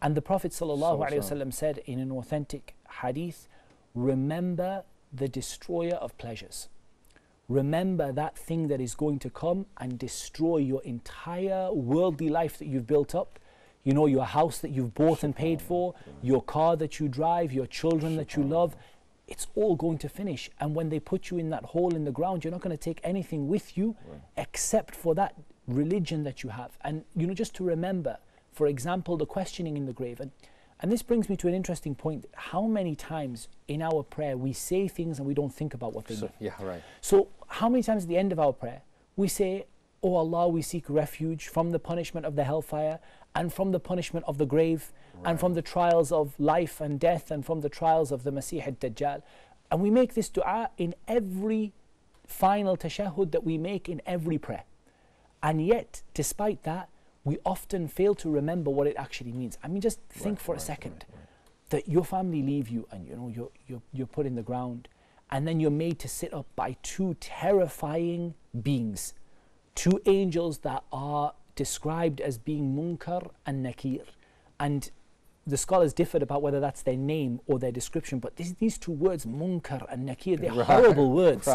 And the Prophet ﷺ said in an authentic hadith, remember the destroyer of pleasures. Remember that thing that is going to come and destroy your entire worldly life that you've built up. You know, your house that you've bought and paid for, your car that you drive, your children that you love. It's all going to finish. And when they put you in that hole in the ground, you're not going to take anything with you except for that religion that you have. And, you know, just to remember, for example, the questioning in the grave. And this brings me to an interesting point. How many times in our prayer we say things and we don't think about what they mean? Yeah, right. So how many times at the end of our prayer we say, "Oh Allah, we seek refuge from the punishment of the hellfire and from the punishment of the grave and from the trials of life and death and from the trials of the Masih ad-Dajjal." And we make this dua in every final tashahhud that we make in every prayer. And yet, despite that, we often fail to remember what it actually means. I mean, just think for a second that your family leave you and, you know, you're put in the ground, and then you're made to sit up by two terrifying beings, two angels that are described as being Munkar and Nakir. And the scholars differed about whether that's their name or their description, but these two words, Munkar and Nakir, they're horrible words.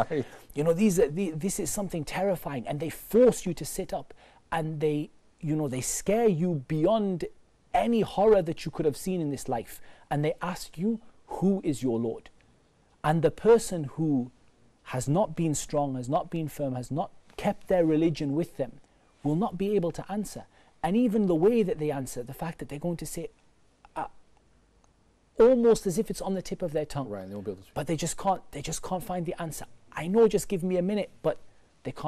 You know, this is something terrifying, and they force you to sit up, and they, you know, they scare you beyond any horror that you could have seen in this life. And they ask you, who is your Lord? And the person who has not been strong, has not been firm, has not kept their religion with them, will not be able to answer. And even the way that they answer, the fact that they're going to say almost as if it's on the tip of their tongue, they won't be able to speak. But they just can't find the answer. I know, just give me a minute, but they can't.